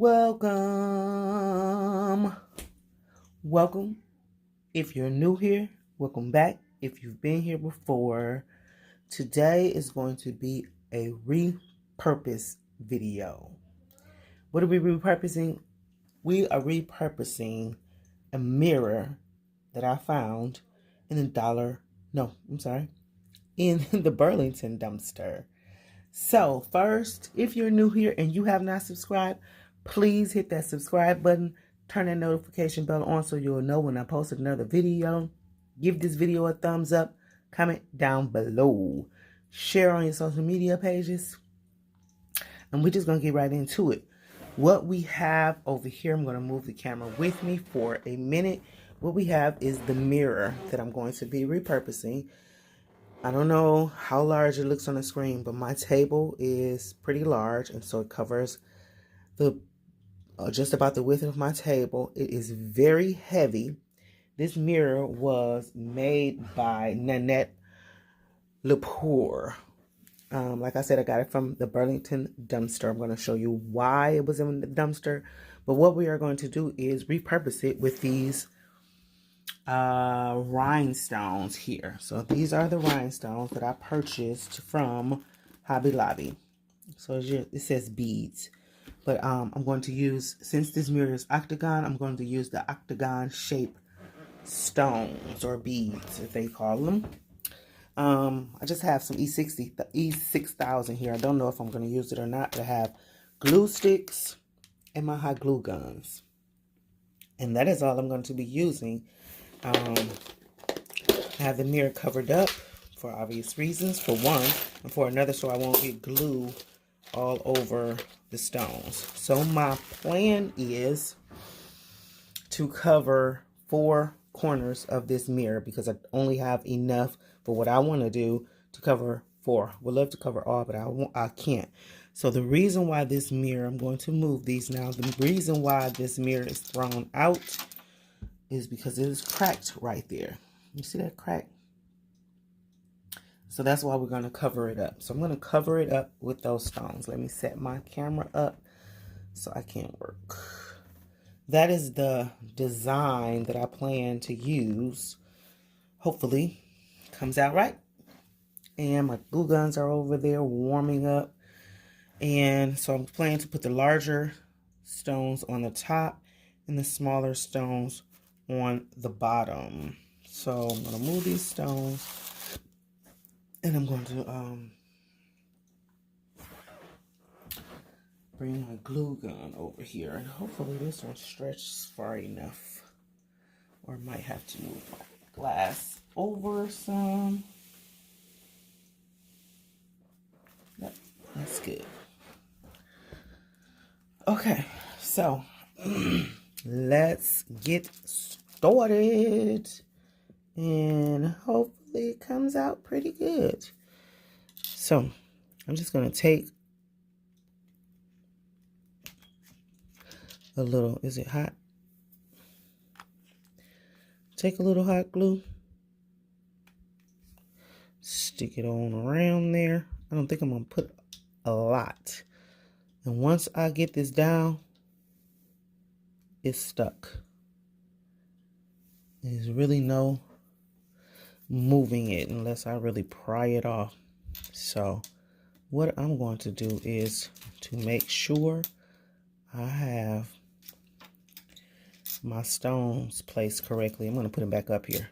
Welcome. Welcome. If you're new here, welcome back. If you've been here before, today is going to be a repurpose video. What are we repurposing? We are repurposing a mirror that I found in the in the Burlington dumpster. So first, if you're new here and you have not subscribed, please hit that subscribe button, turn that notification bell on so you'll know when I post another video. Give this video a thumbs up, comment down below, share on your social media pages, and we're just going to get right into it. What we have over here, I'm going to move the camera with me for a minute. What we have is the mirror that I'm going to be repurposing. I don't know how large it looks on the screen, but my table is pretty large, and so it covers the just about the width of my table. It is very heavy. This mirror was made by Nanette Lepore. Like I said, I got it from the Burlington dumpster. I'm going to show you why it was in the dumpster. But what we are going to do is repurpose it with these rhinestones here. So these are the rhinestones that I purchased from Hobby Lobby. So it says beads, but I'm going to use, since this mirror is octagon, I'm going to use the octagon shape stones or beads, if they call them. I just have some E6000 here. I don't know if I'm going to use it or not. I have glue sticks and my hot glue guns, and that is all I'm going to be using. I have the mirror covered up for obvious reasons, for one, and for another, so I won't get glue all over the stones. So my plan is to cover 4 corners of this mirror because I only have enough for what I want to do to cover 4. Would love to cover all, but I can't. So the reason why this mirror, I'm going to move these now. The reason why this mirror is thrown out is because it is cracked right there. You see that crack? So that's why we're going to cover it up. So I'm going to cover it up with those stones. Let me set my camera up so I can work. That is the design that I plan to use. Hopefully, comes out right. And my glue guns are over there warming up. And so I'm planning to put the larger stones on the top and the smaller stones on the bottom. So I'm going to move these stones, and I'm going to bring my glue gun over here, and hopefully this one stretches far enough, or I might have to move my glass over some. Yep, that's good. Okay, so let's get started, and hopefully it comes out pretty good. So I'm just going to take a little, is it hot? Take a little hot glue, stick it on around there. I don't think I'm going to put a lot. And once I get this down, it's stuck. There's really no moving it unless I really pry it off. So what I'm going to do is to make sure I have my stones placed correctly. I'm going to put them back up here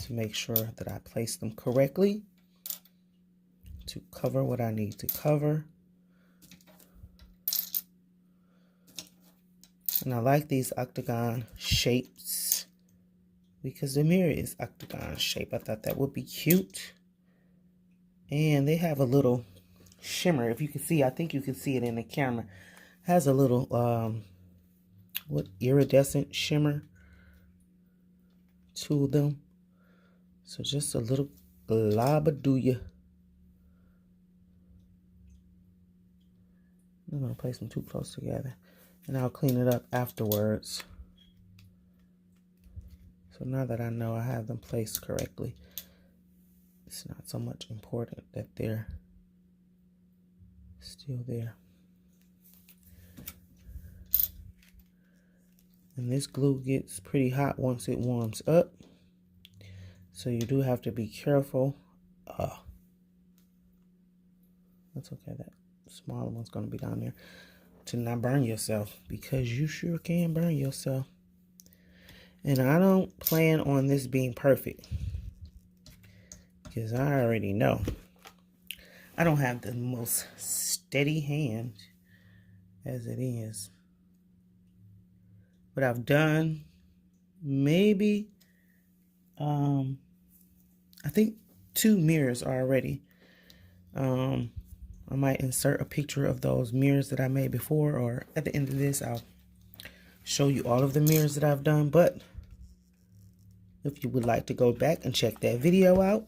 to make sure that I place them correctly to cover what I need to cover. And I like these octagon shapes because the mirror is octagon shape. I thought that would be cute. And they have a little shimmer. If you can see, I think you can see it in the camera. It has a little, iridescent shimmer to them. So just a little glabadooya. I'm going to place them too close together. And I'll clean it up afterwards. So now that I know I have them placed correctly, it's not so much important that they're still there. And this glue gets pretty hot once it warms up. So you do have to be careful. That's okay. That smaller one's going to be down there. To not burn yourself, because you sure can burn yourself. And I don't plan on this being perfect, because I already know I don't have the most steady hand as it is. But I've done maybe I think 2 mirrors already. I might insert a picture of those mirrors that I made before, or at the end of this I'll show you all of the mirrors that I've done. But if you would like to go back and check that video out,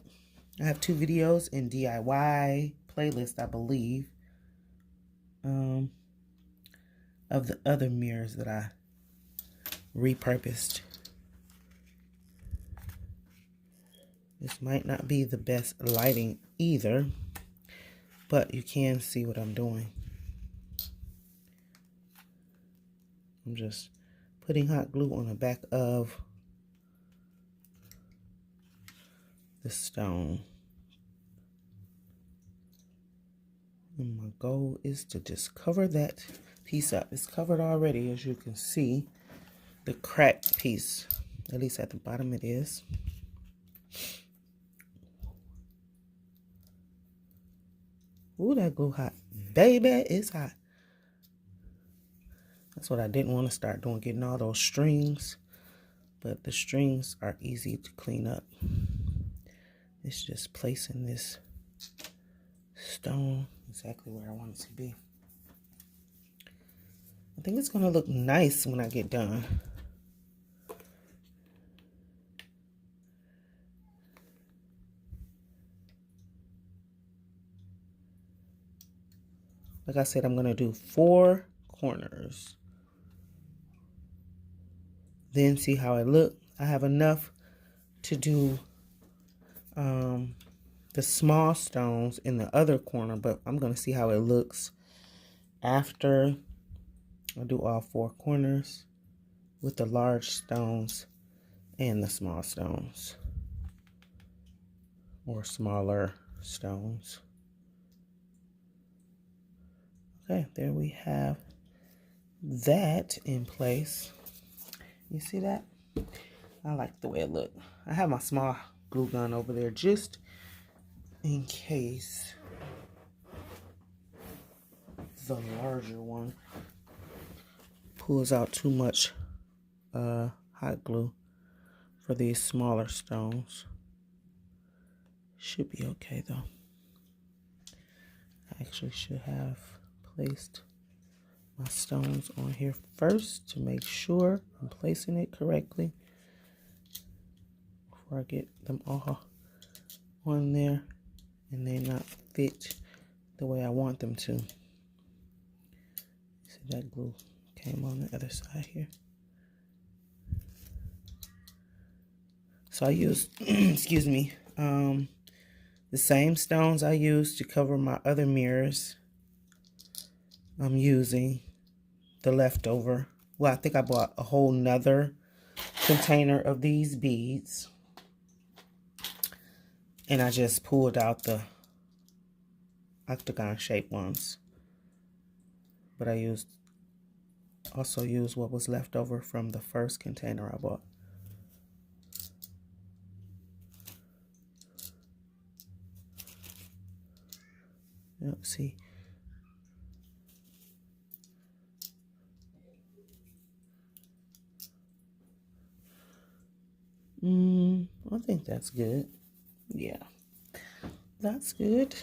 I have 2 videos in DIY playlist, I believe, of the other mirrors that I repurposed. This might not be the best lighting either, but you can see what I'm doing. I'm just putting hot glue on the back of the stone. And my goal is to just cover that piece up. It's covered already, as you can see. The cracked piece, at least at the bottom it is. Ooh, that glue hot. Baby, it's hot. That's what I didn't want to start doing, getting all those strings. But the strings are easy to clean up. It's just placing this stone exactly where I want it to be. I think it's going to look nice when I get done. Like I said, I'm going to do 4 corners. Then see how it looks. I have enough to do the small stones in the other corner, but I'm going to see how it looks after I do all 4 corners with the large stones and the small stones, or smaller stones. Okay, there we have that in place. You see that? I like the way it looked. I have my small glue gun over there just in case the larger one pulls out too much hot glue for these smaller stones. Should be okay though. I actually should have placed my stones on here first to make sure I'm placing it correctly before I get them all on there and they not fit the way I want them to. See, that glue came on the other side here. So I used, excuse me, the same stones I used to cover my other mirrors. I'm using the leftover. Well, I think I bought a whole nother container of these beads. And I just pulled out the octagon shaped ones. But I also used what was left over from the first container I bought. Yep, see. I think that's good. Yeah, that's good.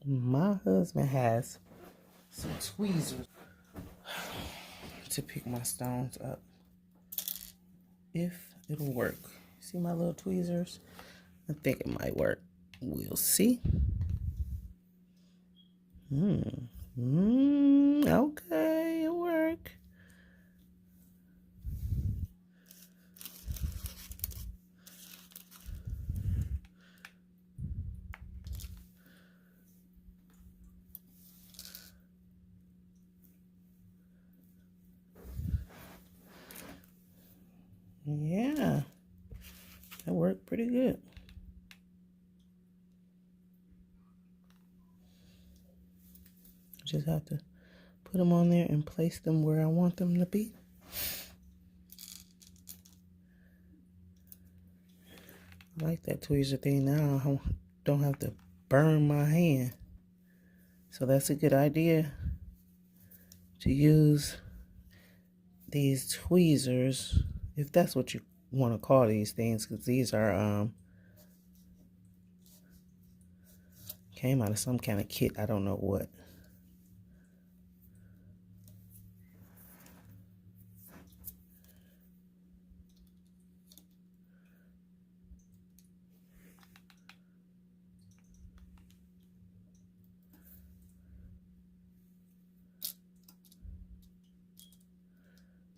My husband has some tweezers to pick my stones up, if it'll work. See my little tweezers? I think it might work. We'll see. Okay, it worked. just have to put them on there and place them where I want them to be. I like that tweezer thing now. I don't have to burn my hand. So that's a good idea to use these tweezers, if that's what you want to call these things, because these are came out of some kind of kit, I don't know what.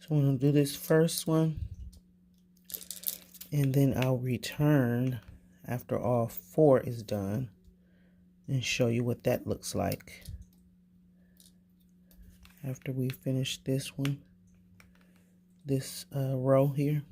So I'm going to do this first one, and then I'll return after all 4 is done and show you what that looks like after we finish this one, this row here.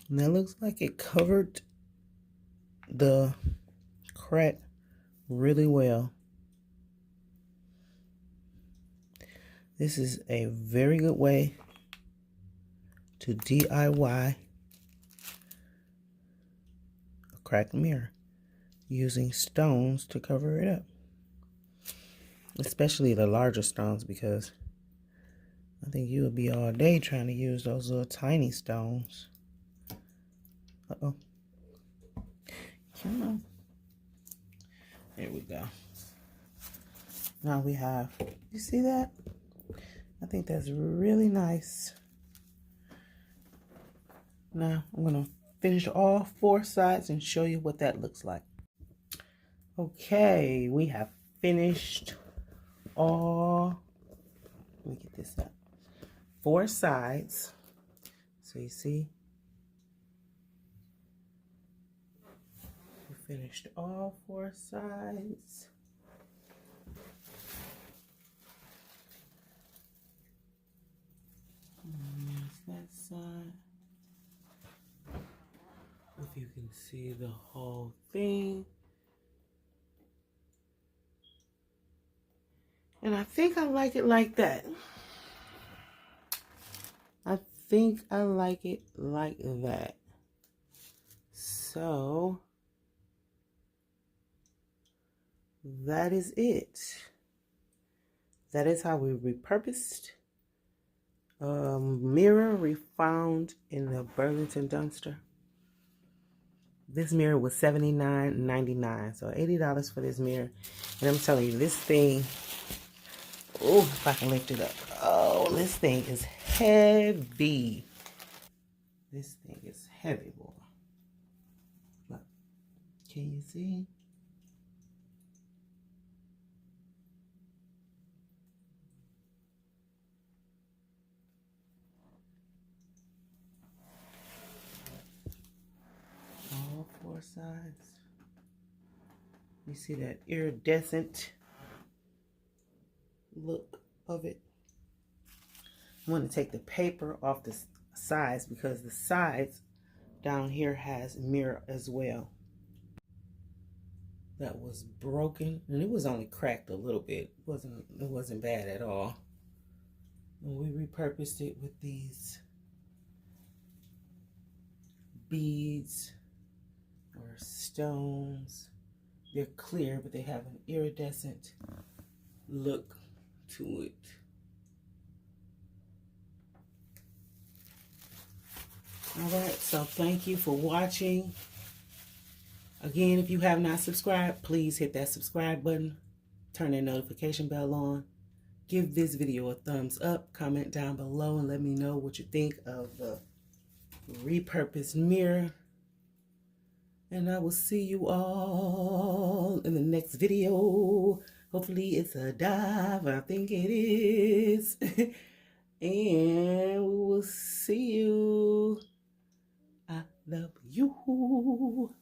And that looks like it covered the crack really well. This is a very good way to DIY a cracked mirror using stones to cover it up. Especially the larger stones, because I think you would be all day trying to use those little tiny stones. Uh-oh. Come on. There we go. Now we have, you see that? I think that's really nice. Now I'm going to finish all 4 sides and show you what that looks like. Okay, we have finished all, let me get this up, 4 sides. So you see, we finished all 4 sides. And there's that side. If you can see the whole thing. And I think I like it like that. I think I like it like that. So that is it. That is how we repurposed a mirror we found in the Burlington dumpster. This mirror was $79.99, so $80 for this mirror. And I'm telling you, this thing, oh, if I can lift it up. Oh, this thing is heavy. This thing is heavy, boy. Look, can you see? All 4 sides. You see that iridescent look of it. I want to take the paper off the sides because the sides down here has mirror as well. That was broken, and it was only cracked a little bit. It wasn't bad at all. And we repurposed it with these beads or stones. They're clear, but they have an iridescent look to it. Alright, so thank you for watching. Again, if you have not subscribed, please hit that subscribe button. Turn that notification bell on. Give this video a thumbs up. Comment down below and let me know what you think of the repurposed mirror. And I will see you all in the next video. Hopefully it's a dive. I think it is. And we will see you. I love you.